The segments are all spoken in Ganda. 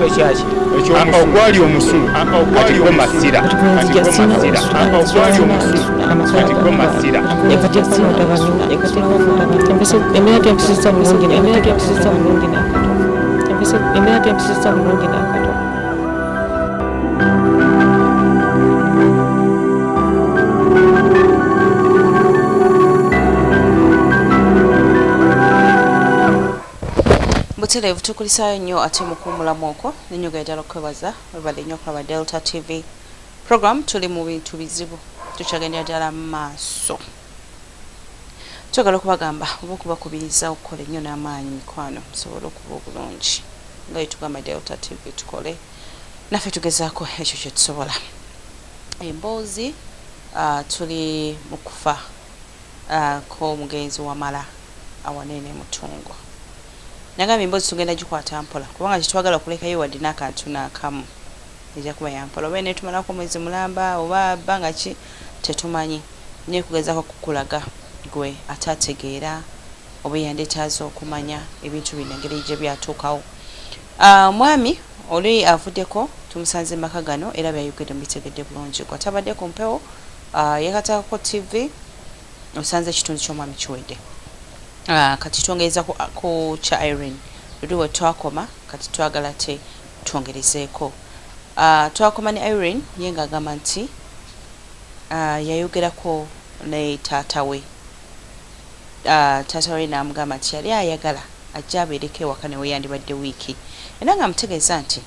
ekyaki ogwali omusu ogwali omasira ogwali omusu kati gwo masira Butereevu tukulisayo nnyo ate mukuumulamu okwo nenyogerera okwebaza webale nnyo okulaba Delta TV program tuli mu bintu bizibu tukyagendera ddala mu maaso twagala okubagamba oba okubakubiriza okukola ennyo n'amaanyi mikwano musobole okuba obulungi nga yetugamba Delta TV tukole naffe tugezaako ekyo kye tusobola emboozi tuli mu kufa k'omugenzi wamala awanene mutungo nagambye emboozi tugenda gikwata mpola kubanga tetwagala okulekayo wadde n'akantu n'akamu ejja kuba yampola oba netumalako omwezi mulamba oba bbanga ki tetumanyi naye kugezaako kukulaga gwe ate ategeera oba yandetaaza okumanya ebintu bino engeri gye byatuukawo mwami oli avuddeko tumusanze mu maka gano era byayogedde mubitegedde bulungi gwe atabadde ku mpewo yakatakako TV osanze ekitundu ky'omwami kiwedde kati twongereza ku kya Irene luliwe twakoma kati twagala te twongerezeeko twakoma ne Irene ye ng'agamba nti yayogerako ne taata we n'amugamba nti yali ayagala ajja abeereko ewaka ne we yandibadde wiiki era nga amutegeeza nti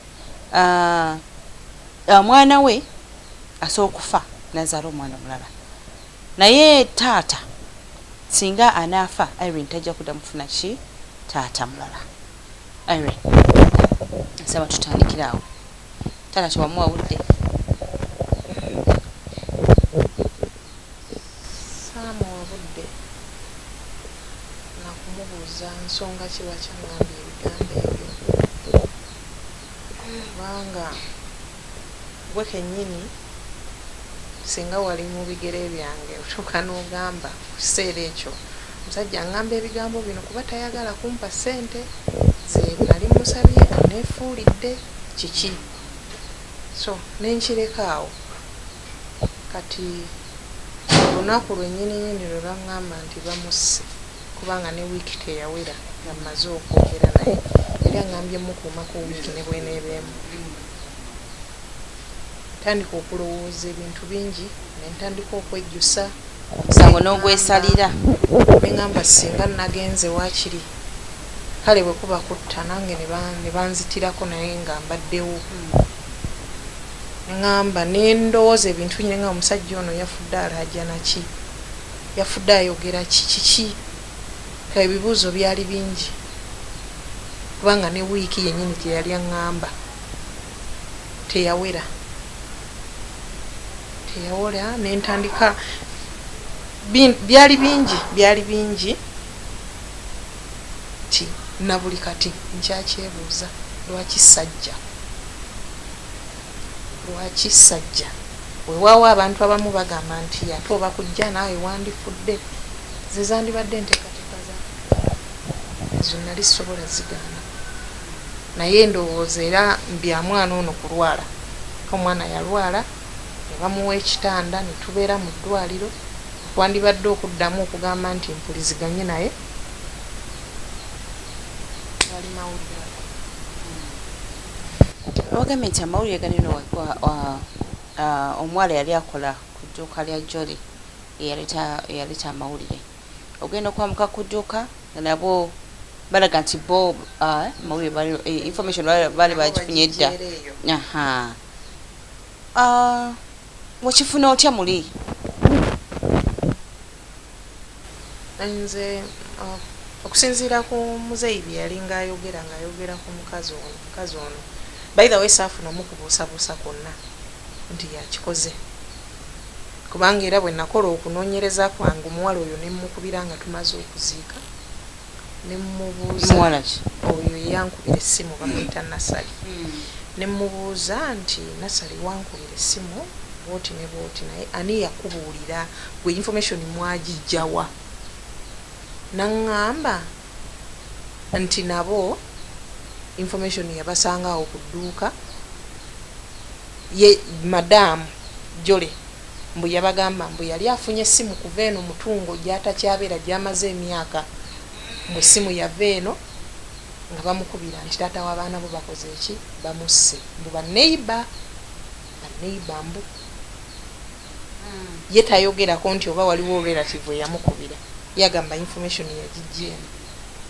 mwana we asobola okufa nazaala omwana omulala naye taata singa anaafa Irene tajja kudda mufuna ki taata mulala Irene nsaba tutandikiraawo taata tewamuwawudde saamuwabudde nakumubuuza nsonga kiba kyangambye ebigambo ebyo kubanga gwe kennyini singa wali mu bigere byange otuuka n'ogamba ku kiseera ekyo omusajja ngamba ebigambo bino kuba tayagala kumpa ssente ze nali musabye aneefuulidde kiki so nenkireka awo kati olunaku lwennyininyini lwe baŋŋamba nti bamusse kubanga ne wiiki teyawera nga mmaze okwogera naye yali aŋŋambye mukuumako wiiki ne bweneebeemu ntandika okulowooza ebintu bingi nentandika okwejjusa omusango n'ogwesalira neŋŋamba singa nagenze waakiri kale bwe kuba kutta nange ne banzitirako naye nga mbaddewo neŋŋamba nendowooza ebintu nyine nga omusajja ono yafudde alajja naki yafudde ayogera kiki ebibuuzo byali bingi kubanga ne wiiki yennyini gyeyali aŋŋamba teyawera nentandika byali bingi ti na buli kati nkyakyebuuza lwaki sajja weewaawo abantu abamu bagamba nti ate oba kujja naawe wandifudde ze zandibadde enteekateeka ezo nali sobola zigaana naye ndowooza era mbya mwana ono kulwala omwana yalwala bamuwa ekitanda ne tubeera mu ddwaliro wandibadde okuddamu okugamba nti mpuliziganye naye wali mawulire wagambye nti amawulire ganino omuwala yali akola ku dduuka lya Jolly eyaleeta amawulire ogenda okwamuka ku dduuka nabo balaga nti bo mawulire information baali bagifunye edda wakifuna otya muli nze okusinziira ku muzeeyi bye yali ng'ayogera ku mukazi ono by the way saafunamu kubuusabuusa kwonna nti yakikoze kubanga era bwe nakola okunoonyereza kwange omuwala oyo ne mmukubira nga tumaze okuziika ne mmubuuza oyo yankubira essimu bamuyita Nasali ne mmubuuza nti Nasali wankubira essimu bwoti ne bwoti naye ani yakubuulira gwe information mwagijjawa naŋŋamba nti nabo information yabasangawo ku dduuka ye madam Jole mbu yabagamba mbu yali afunye essimu kuva eno mutungo gy'atakyabeera gy'amaze emyaka mbu essimu yava eno nga bamukubira nti taata w'abaana bo bakoze eki bamusse mbu baneiba mbu ye tayogerako nti oba waliwo relative eyamukubira yagamba information yagijja eno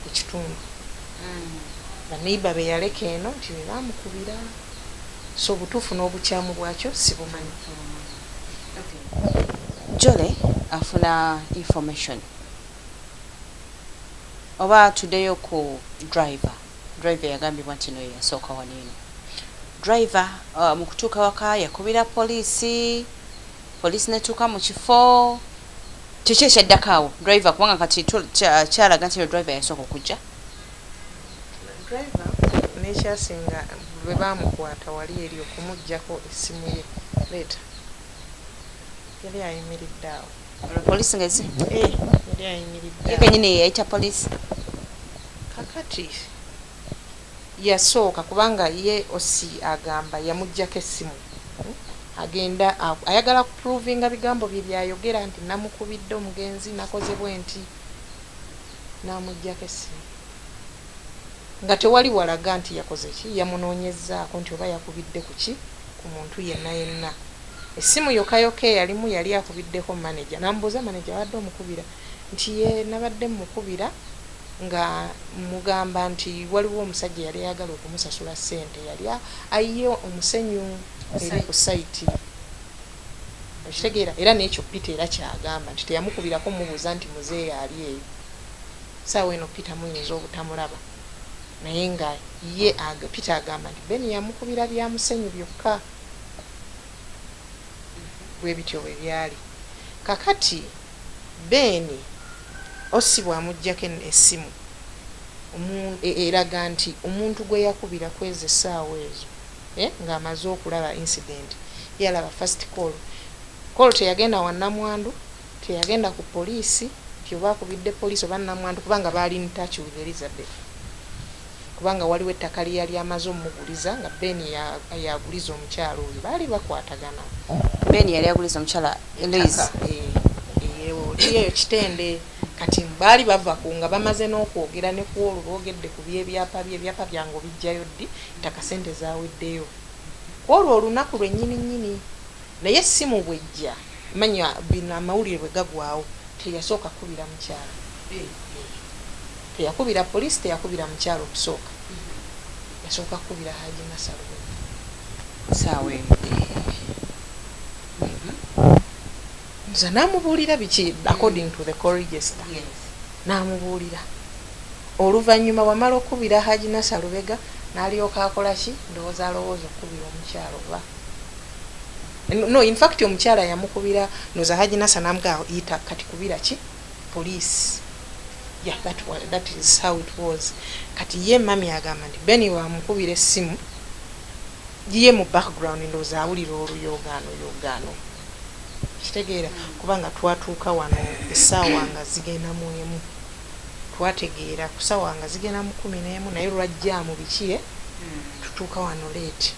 ku kitundu baneiba be yaleka eno nti be bamukubira so obutuufu n'obukyamu bwakyo sibumanyi. Jole afuna information oba tuddeyo ku driver yagambibwa nti no yasooka waniino driver mu kutuuka waka yakubira poliisi netuuka mu kifo kiki ekyaddako awo driver kubanga kati kyalaga nti driver yasooka okujja driver nekyasinga bwe bamukwata wali eri okumuggyako essimu ye leeta yali ayimiridde awo poliisi ngezi yali ayimiridde ye kenyini yeyayita poliisi kakati yasooka kubanga ye osi agamba yamuggyako essimu agenda ayagala kuprovinga bigambo bye byayogera nti namukubidde omugenzi nakoze bwe nti namuggyako essimu nga tewali walaga nti yakoze ki yamunoonyezaako nti oba yakubidde ku ki ku muntu yenna essimu yokayoka eyalimu yali akubiddeko manager nambuuza manager wadde omukubira nti ye nabadde mukubira nga mugamba nti waliwo omusajja yali ayagala okumusasula ssente yali ayiye omusenyu eri ku saiti ekitegeera era n'ekyo Peter era kyagamba nti teyamukubirako mubuuza nti muzeeyi ali eyo saawa eno Peter muyinza obutamulaba naye nga ye Peter agamba nti Ben yamukubira bya musenyu byokka bwe bityo bwe byali kakati Ben osibwa amuggyako essimu eraga nti omuntu gwe yakubira kweza essaawa ezo ng'amaze okulaba incident yalaba first call teyagenda wa nnamwandu teyagenda ku poliisi nti oba akubidde poliisi oba nnamwandu kubanga baali in touch with Elizabeth kubanga waliwo ettaka lyali amaze omuguliza nga Ben yaguliza omukyalo oyo baali bakwatagana Ben yali aguliza omukyala Elise eyo kitende kati baali bava ku nga bamaze n'okwogera ne ku olwo boogedde ku by'ebyapa byange obijjayo ddi ttaka sente zaaweddeyo olwo olunaku lwennyini naye essimu bwejja manya bino amawulire bwe gagwawo teyasooka kubira mukyalo teyakubira poliisi teyakubira mukyalo okusooka yasooka kubira Haji Nasaruwe saawe nza namubuulira biki according to the call register namubuulira oluvannyuma wamala okubira Haji Nasalubega n'alyoka akola ki ndowooza alowooza okubira omukyalo oba no in fact omukyala yamukubira noza Haji Nasa namugamba yita kati kubira ki police yeah that is how it was kati ye mami agamba nti Ben wamukubira essimu ye mu background ndowooza awulira oluyogaano kitegeera kubanga twatuuka wano essaawa nga zigenda mu emu twategeera ku ssaawa nga zigenda mu 11 naye lwajja mu biki tutuuka wano leeti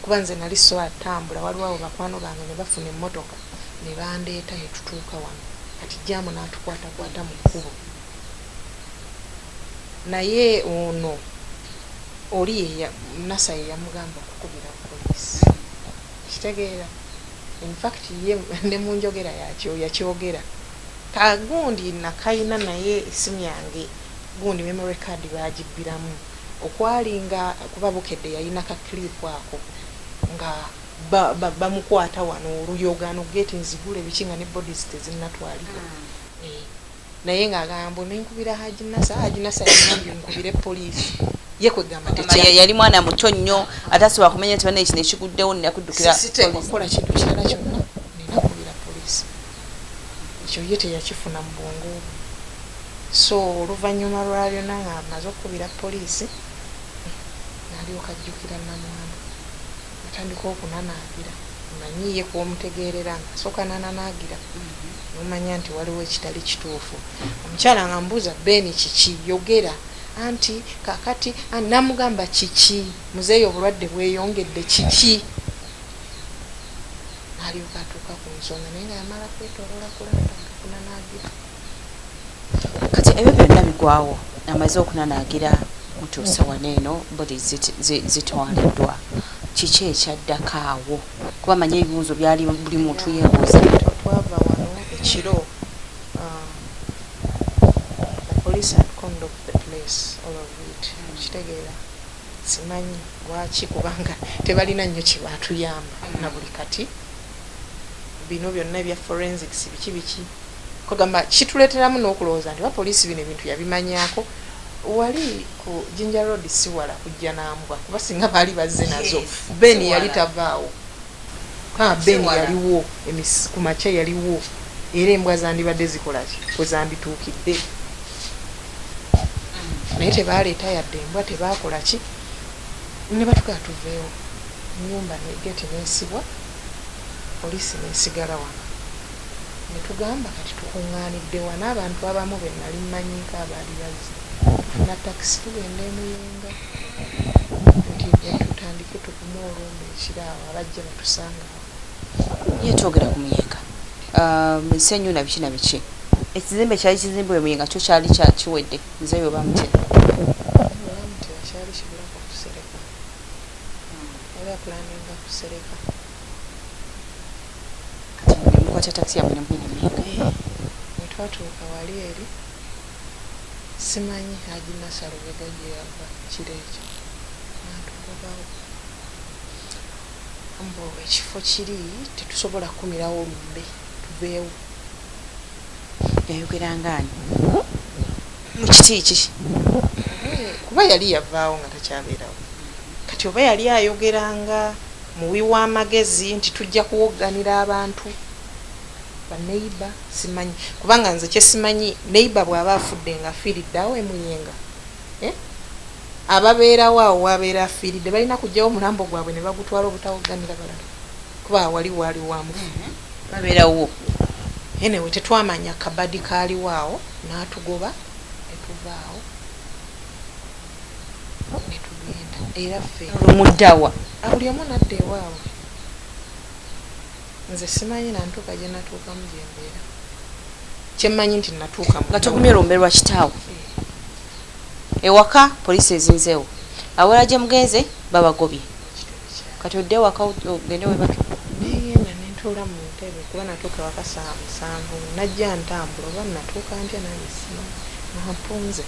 kuba nze nali so atambula waliwo abo bakwano bange ne bafuna emmotoka ne bandeeta ne tutuuka wano kati jjaamu n'atukwatakwata mu kkubo naye ono oli Nasa ye yamugamba okukubira poliisi kitegeera in fact ye ne mu njogera yakyogera kagundi nakayina naye essimu yange gundi memory card bagibbiramu okwalinga kuba bukedde yayina ka clip ako nga bamukwata wano oluyogaano gate nzigule bikinga ne bodies tezinnatwalibwa naye ng'agamba nenkubira Haji Nasa yagambye nkubire poliisi ye kwegamba yali mwana muto nnyo atasobola kumenya nti bana ekino ekiguddewo nnakuddukira sitekola kintu kirala kyonna ninakubira poliisi ekyo ye teyakifuna mu bwongo so oluvannyuma lwa byonna nga amaze okukubira poliisi n'alyoka ajjukira nnamwandu atandika okunanaagira manyiye kuomutegeerera nga asooka nananaagira nomanya nti waliwo ekitali kituufu omukyala nga mbuuza Ben kiki yogera anti kakati namugamba kiki muzeeyo obulwadde bweyongedde kiki alyoka atuuka ku nsonga naye nga yamala kwetoloola kunanaagira. Kati ebyo byonna bigwawo amaze okunanaagira mutuusa wano eno bodi zitwaliddwa kiki ekyaddako awo kuba manye ebibuuzo byali buli muntu yeebuuza. Twava wano ekiro the police had conned off the place all of it. Kitegeera simanyi lwaki kubanga tebalina nnyo kyebatuyamba na buli kati bino byonna ebya forensics biki kugamba kituleeteramu n'okulowooza nti bapoliisi bino ebintu yabimanyako. Wali ku Jinja Road siwala kujja nambwa kuba singa baali bazze nazo Ben yali tavaawo Ben yaliwo ku makya yaliwo era embwa zandibadde zikolaki kwe zambituukidde naye tebaleeta yadde embwa tebakolaki ne batugaa tuveewo ennyumba negeti neesibwa poliisi neesigala wano ne tugamba kati tukuŋŋaanidde wano abantu abamu be nali mmanyiiko abaali bazze tufuna takisi tugenda emuyenga nti tutandike tukume olumbe ekiraawo abajja batusangawo. Yetwogera ku muyenga ensenyu na biki na biki ekizimbe kyali kizimbibwa emuyenga kyo kyali kiwedde nzeeyo bamutera kyali kibulako kusereka era planinga kusereka kati mukwata takisi yamwe nemuyenga twatuuka wali eri simanyi Haji Nasaro Vega gye yava kiro ekyo natugobawo mbo ekifo kiri tetusobola kukumirawo olumbe tuveewo. yayogerangani mu kiti ki kuba yali yavaawo nga takyabeerawo kati oba yali ayogeranga muwi w'amagezi nti tujja kuwogganira abantu baneiba simanyi kubanga nze kyesimanyi neiba bw'aba afudde nga afiiridde awo emuyenga ababeerawo awo wabeera afiiridde balina kujjawo omulambo gwabwe ne bagutwala obutawogganira balala kuba wali waali wamufu babeerawo enewe tetwamanya kabadi kaaliwo awo n'atugoba netuvaawo netugenda era ffe olumuddawa buli omu nadda ewaabwe. Nze simanyi nantuuka gye natuukamu gye mbeera kyemmanyi nti natuuka nga togumye olumbe lwa kitaawo ewaka poliisi ezinzeewo awala gye mugenze babagobye kati odde ewaka ogende webatu negenda nentuula mu ntebe kuba natuuka waka saa 7 najja ntambula oba natuuka ntya nange simanyi nampunze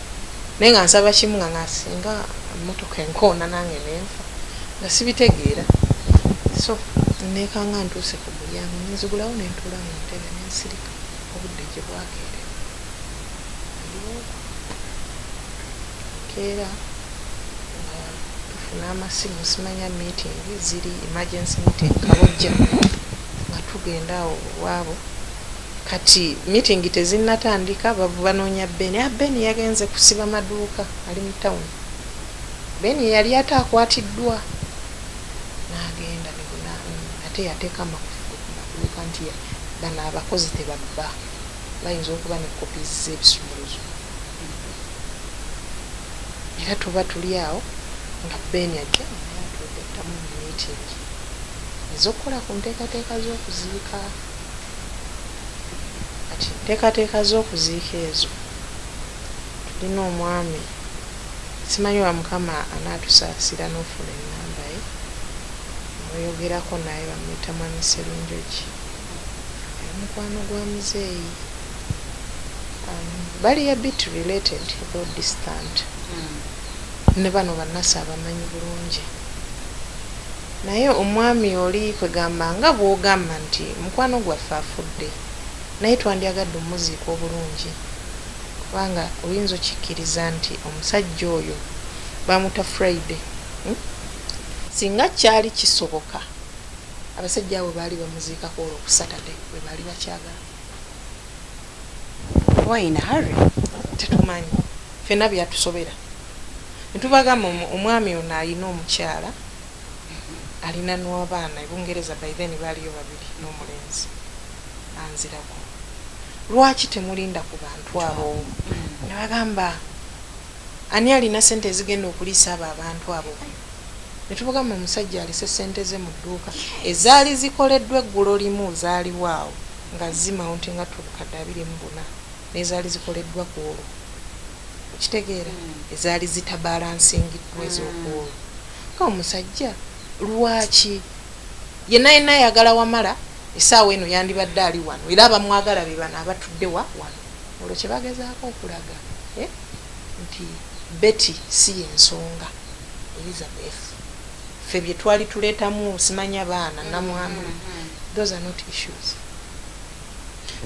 naye nga nsaba kimu nga ngasinga emmotoka enkoona nange nenfa nga sibitegeera so nekanga ntuuse ku mulyango nenzigulawo nentuula mu ntebe nensirika obudde gye bwakeerera keera nga tufuna amasimu simanya meeting ziri emergency meeting kabojja nga tugenda awo waabo kati meeting tezinnatandika banoonya Ben yagenze kusiba maduuka ali mu town Ben yali ataakwatiddwa n'agenda ate yateeka amakufu ku maduuka nti bano abakozi tebabba bayinza okuba ne kopi z'ebisumuluzo era tuba tuli awo nga Ben ajja naye atuleetamu mu meeting ez'okukola ku nteekateeka z'okuziika kati nteekateeka z'okuziika ezo tulina omwami simanyi wa Mukama anaatusaasira n'ofuna ennamba ye mweyogerako naye bamuyita mwami Serunjogi omukwano gwa muzeeyi bali a bit related though distant ne bano bannasi abamanyi bulungi naye omwami oli kwegamba nga bw'ogamba nti mukwano gwaffe afudde naye twandyagadde omuziika obulungi kubanga oyinza okikkiriza nti omusajja oyo bamuta Friday singa kyali kisoboka abasajja abo baali bamuziikako olwo ku Saturday bwe baali bakyagala waina hurry tetumanyi ffenna byatusobera netubagamba omwami ono alina omukyala alina n'abaana ebungereza by then baaliyo babiri n'omulenzi anzirako lwaki temulinda ku bantu abo ne bagamba ani alina sente ezigenda okuliisa abo abantu abo. Ne tubagamba omusajja alise sente ze mu dduuka ezaali zikoleddwa eggulo limu zaaliwo awo nga zimawunti nga tukadde 24 n'ezaali zikoleddwa ku olwo. Okitegeera ezaali zitabalansingiddwa ez'okuolwo. Ka omusajja lwaki yenna ayagala Wamala essaawa eno yandibadde ali wano era abamwagala be bano abatudde wano. Olwo kye bagezaako okulaga nti Betty si yensonga, Elizabeth. Ffe bye twali tuleetamu simanya baana namwandu. Those are not issues.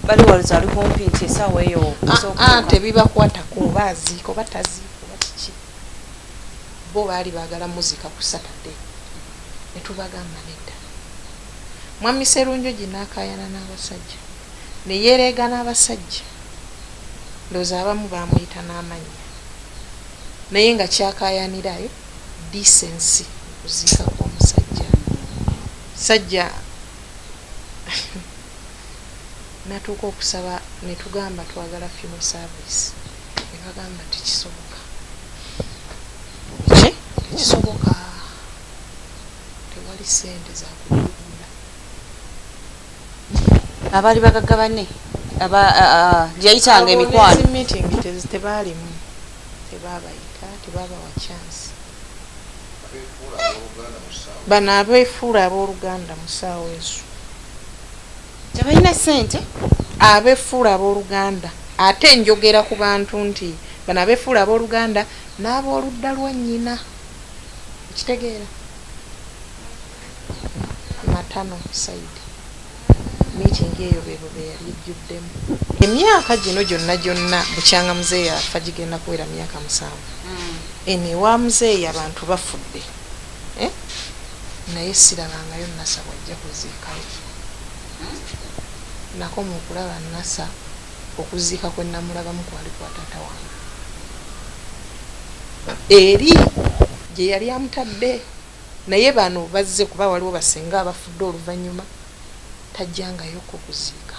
Bali waluza ali kumpi nti essaawa eyo tebibakwatako oba aziiko oba taziiko oba kiki. Bo baali baagala muzika ku Saturday. Ne tubagamba nedda. Mwami Sserunjo ginaakaayana n'abasajja ne yeereega n'abasajja. Ndowooza abamu baamuyita n'amannya naye nga kyakaayanirayo decency okuziika kw'omusajja. Sajja natuuka okusaba ne tugamba twagala funeral service. Ne bagamba tekisoboka. Tekisoboka. Tewali ssente za kugula. Abaali bagagga banne gyeyitanga emikwano meeting tebaalimu, tebabayita, tebabawa chance. Bano abeefuula abooluganda mu ssaawa ezo tebalina ssente. Abeefuula abooluganda ate njogera ku bantu nti bano abeefuula abooluganda n'abooludda lwa nnyina. Ekitegeera Matano side meeting eyo bebo be yali ejjuddemu. Emyaka gino gyonna bukyanga muzeeyi afa gigenda kuwera myaka 7. Ene wa muzeeyi abantu bafudde. Naye sirabangayo Nasa bwajja kuziikayo. Nako mu kulaba Nasa okuziika kwe namulabamu kwali kwa taata wange. Eri gye yali amutadde. Naye bano bazze kuba waliwo basenga abafudde oluvannyuma tajjangayo okuziika.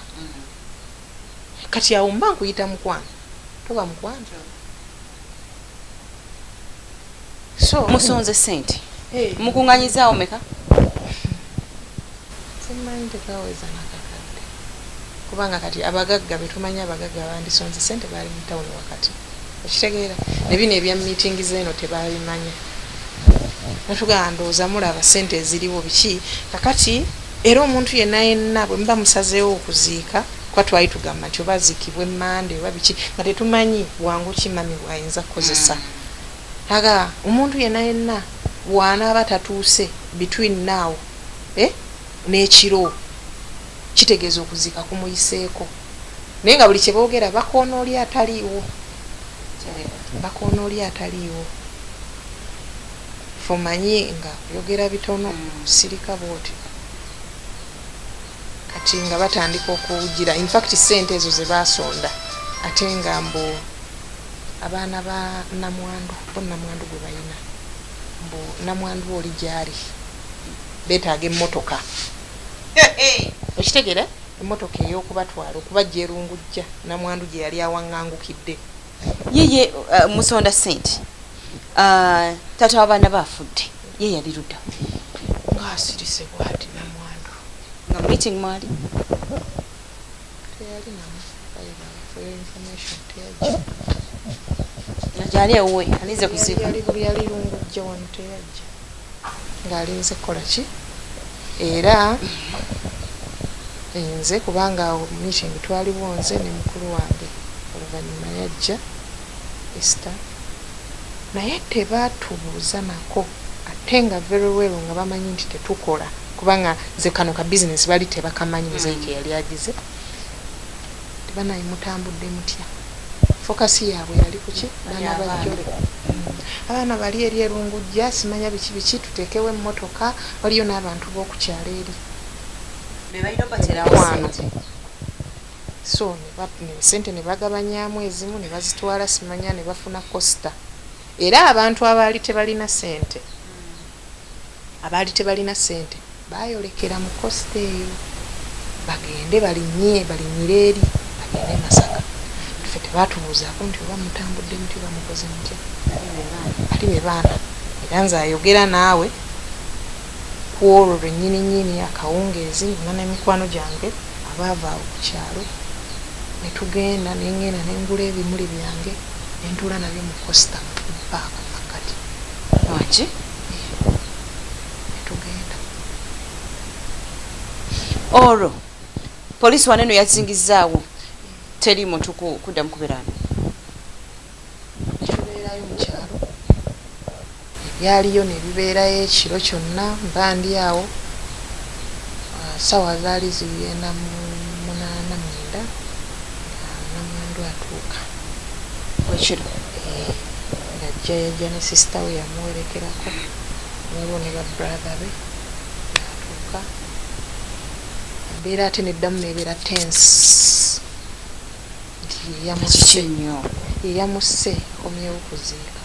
Kati awo mba nkuyita mukwano toba mukwano. So Musonze ssente mukunganyiza omeka? Simanyi tekaweza nakakadde kubanga kati abagagga betumanya abagagga bandisonze ssente baali mu tawuni wakati. Okitegeera ne bino ebya meeting zeeno tebabimanya. Natugamba ndowooza mulaba ssente eziriwo biki kakati. Era omuntu yenna bwe mba musazeewo okuziika kwa twali tugamba nti oba aziikibwe Mande oba biki nga tetumanyi bwangu kimami bwayinza kukozesa. Aga omuntu yenna bw'anaaba tatuuse between now n'ekiro kitegeeza okuziika kumuyiseeko. Naye nga buli kye boogera bakoona oli ataliiwo. Fumanyi nga yogera bitono sirika bwoti. Kati nga batandika okuwugira in fact ssente ezo ze baasonda ate nga mbu abaana ba Namwandu Namwandu gwe balina mbu Namwandu oli gyali beetaaga emmotoka. Okitegeera emmotoka ey'okubatwala okubajja erungujja Namwandu gye yali awaŋŋangukidde. Yeye musonda ssente taata w'abaana baafudde ye yali ludda ng'asirise bw'ati Namwandu nga meeting mwali teyali namu for your information teyajja. Gyali ewuwe alinze kuziika. Yali lungujja wano teyajja ng'alinze kukola ki era nze kubanga meeting twaliwo nze ne mukulu wange oluvannyuma yajja Esther naye tebaatubuuza nako ate nga very well nga bamanyi nti tetukola kubanga nze kano ka business bali tebakamanyi muzeeyike yali agize tebanayi mutambudde mutya fokasi yaabwe yali kuki baana bajjole abaana bali eri erungujja simanya biki tuteekewo emmotoka waliyo n'abantu b'okukyala eri so sente ne bagabanyaamu ezimu ne bazitwala simanya ne bafuna costa. Era abantu abaali tebalina ssente baayolekera mu costa eyo bagende balinyire eri bagende Masaka. Ffe tebaatubuuzaako nti oba mutambudde muti oba mukoze mutya. bali be baana era nze ayogera naawe ku olwo lwennyini akawungeezi nga n'emikwano gyange abaava awo ku kyalo ne tugenda nengenda nengula ebimuli byange nentuula nabyo mu costa mu paaka makkati waki netugenda olwo poliisi waneno yazingizaawo teri muntu kuddamu kubeerano tubeerayo mu kyalo ebyaliyo ne bibeerayo ekiro kyonna mba ndi awo sawa zaali zigenda mu 8 namwandu atuuka wekiro ngajja yajja ne sisita we yamuwerekerako waliwo ne babrother be atuuka embeera ate neddamu nebeera tense nti yeyamusse komyewo kuziika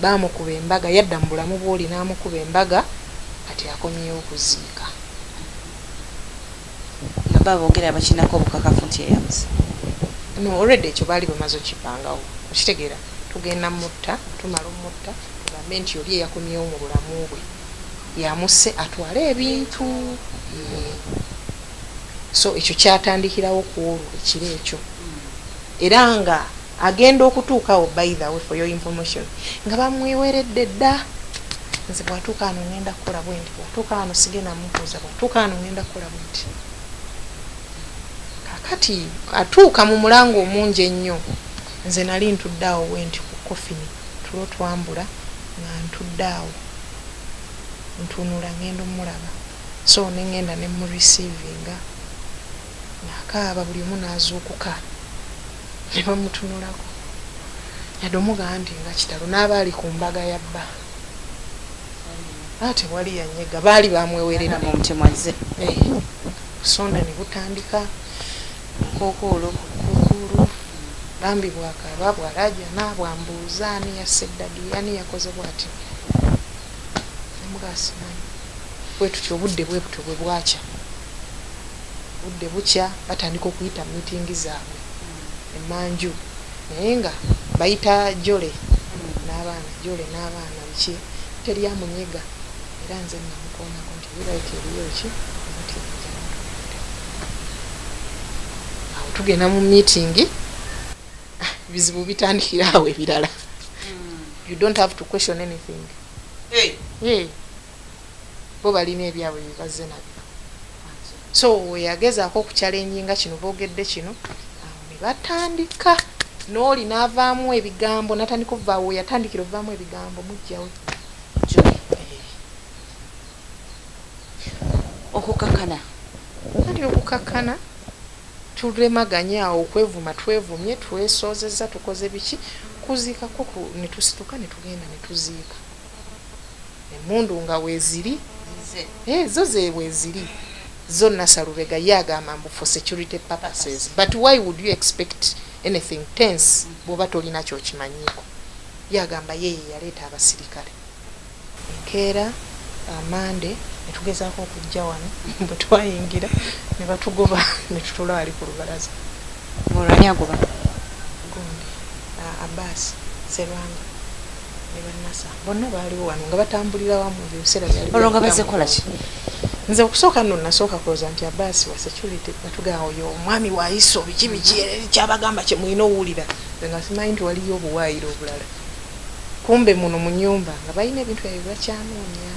bamukuba embaga yadda mu bulamu bwoli namukuba embaga kati akomyewo kuziika nga babogera bakinako obukakafu nti yeyamuse no already ekyo baali bamaze okipangawo okitegeera tugenda mutta tumala omutta tugambe nti oli eyakomyewo mu bulamu bwe yamusse atwale ebintu so ekyo kyatandikirawo ku olwo ekiro ekyo era nga agenda okutuukawo by the way for your information nga bamweweredde dda nze bwatuuka wano ngenda kukola bwe nti bwatuuka wano sigenda mubuuza bwatuuka wano ngenda kukola bwe nti kakati atuuka mu mulango omungi ennyo nze nali ntuddeawo bwe nti ku kofini tulo twambula nga ntuddeawo ntunula ngenda omulaba so nengenda ne mu receivinga akaaba buli omu n'azuukuka ne bamutunulako yadde omugamba nti nga kitalo n'abaali ku mbaga ya bba ate wali yanyega baali bamwewerera mu mutemu azze kusonda ne butandika kokoolo bambi bwakaaba bwalajana bwambuuza ani yaseddagi ani yakoze bwati nemugasimanyi bwetutyo obudde bwebutyo bwe bwakya budde bukya batandika okuyita miitingi zaabwe emanju naye nga bayita jole n'abaana biki teryamunyega era nze namukoonako nti biraiti eriyo ki awo tugenda mu miitingi bizibu bitandikira awo ebirala you don't have to question anything bo balina ebyabwe bibazze nabyo so weyagezaako okukyalenjinga kino boogedde kino awo ne batandika n'oli n'avaamu ebigambo natandika ovaawo yatandikira ovaamu ebigambo mujjawe okukakana kati okukakana tulemaganya awo okwevuma twevumye twesoozezza tukoze biki kuziikako netusituka netugenda netuziika emundu nga weeziri zo zeebweziri zonna Salubega yagamba mbu for security purposes but why would you expect anything tense bwoba tolina kyokimanyiko yagamba yeye yaleeta abasirikale enkeera amande netugezaako okujja wano bwe twayingira ne batugoba ne tutula wali ku lubalaza olwani agoba gundi Abbas Serwanga ne bannasa bonna baaliwo wano nga batambulira wamu ebiseera byali olwo nga bazze kola ki nze okusooka nno nasooka kuloza nti Abbas wa security batugaa oyo omwami waayiso biki biki kyabagamba kye mulina owulira nze nga simanyi nti waliyo obuwaayiro obulala kumbe muno mu nnyumba nga balina ebintu ebyo bakyanoonya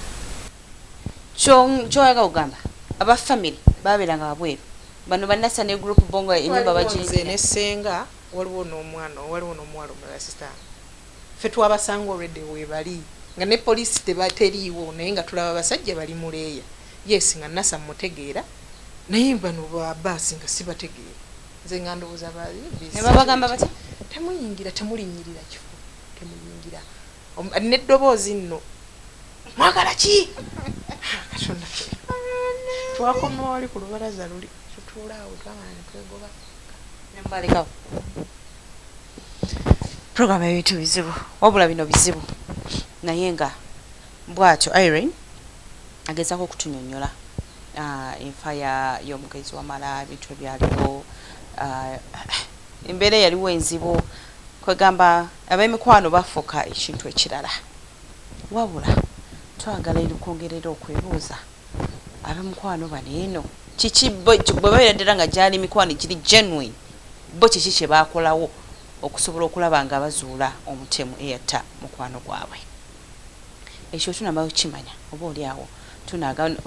kyoyaga kugamba aba family babeeranga wabweru bano bannasa ne group bongo enyumba baginze nesenga waliwo n'omwana waliwo n'omuwala omulala sista ffe twabasanga already webali nga ne poliisi tebateriiwo naye nga tulaba basajja bali muleeya yes nga nasa mutegeera naye bano Abbas nga sibategeera nze nga ndowooza ne babagamba batya temuyingira temulinyirira kifo temuyingira n'eddoboozi nno mwagala ki katonda twakoma wali ku lubalaza luli tutuulaawo twamala ne twegoba nembalekawo program ebintu bizibu wabula bino bizibu naye nga bwatyo Irene agezaako okutunyonyola enfa y'omugenzi wamala ebintu ebyaliwo embeera yaliwo enzibu kwegamba ab'emikwano bafuuka ekintu ekirala wabula twagala erikwongerera okwebuuza ab'emikwano bano eno kiki bwe babeera ddala nga gyali mikwano giri genuine bo kiki kye baakolawo okusobola okulaba nga bazuula omutemu eyatta mukwano gwabwe. Ekyo tunamba okimanya oba oliawo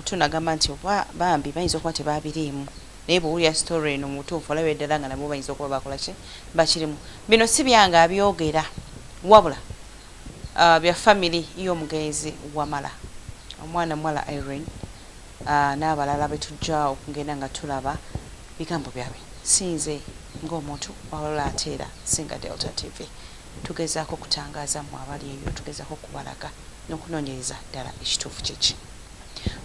tunagamba nti oba bambi bayinza okuba tebabiriimu naye bwewulira story eno mutuufu olaba eddala nga nabo bayinza okuba bakola ki bakirimu. Bino si byange abyogera wabula bya family y'omugenzi Wamala omwana mwala Irene n'abalala betujja okugenda nga tulaba bigambo byabwe. Sinze ng'omuntu walola ateera Singa Delta TV tugezaako kutangaza mu abali eyo tugezaako kubalaga n'okunoonyereza ddala ekituufu kiki.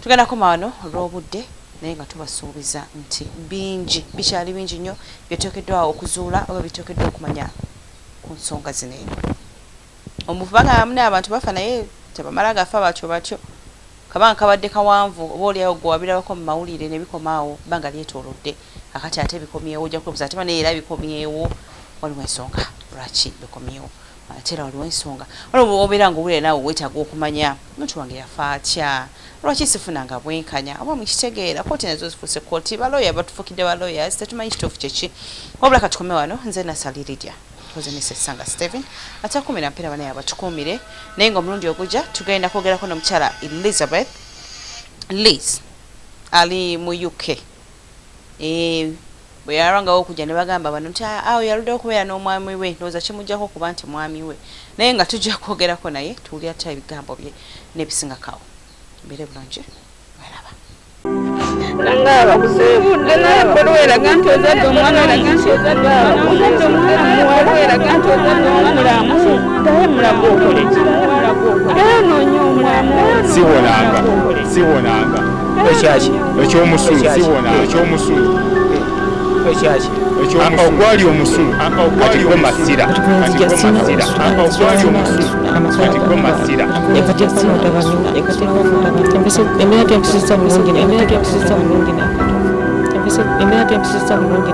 Tugenda koma wano olw'obudde naye nga tubasuubiza nti bingi bikyali bingi nnyo byetokeddwa okuzuula oba bitokeddwa okumanya ku nsonga zino eno. Omuvubanga amune abantu bafa naye tebamala gafa batyo batyo kabanga kabadde kawanvu oba oliawo gwe wabirabako mu mawulire ne bikomaawo bbanga lyetoolodde akati ate bikomyewo ojja kwebuuza ate bane era bikomyewo waliwo ensonga lwaki bikomyewo ate era waliwo ensonga waliwo obeera ngaowulire naawe weetaaga okumanya omuntu wange yafa atya lwaki sifunanga bwenkanya oba mukitegeera kooti nazo zifuuse kooti balooya batufukidde balooya tetumanyi kituufu kyeki wabula katukome wano nze nasaliriddya tukoze Mrs. Sanga Stephen ate kumi na mpera banaye abatukuumire naye ng'omulundi ogujja tugenda kwogerako n'omukyala Elizabeth Liz ali mu UK bwe yalangawo okujja ne bagamba bano nti awo yaluddewo okubeera n'omwami we ndowooza kimuggyako okuba nti mwami we naye nga tujja kwogerako naye tuwulira tta ebigambo bye n'ebisingakawo mbere bulungi weraba nanga abakuseebudde naye bbolo weraga nti ozadde omwana ozadde omwana muwala weraga nti ozadde omulamu taye mulago okoleki era noonya omulamu siwonanga ekyomusulu ogwali omusulu kati gwe masira embeera tempisisa bulungi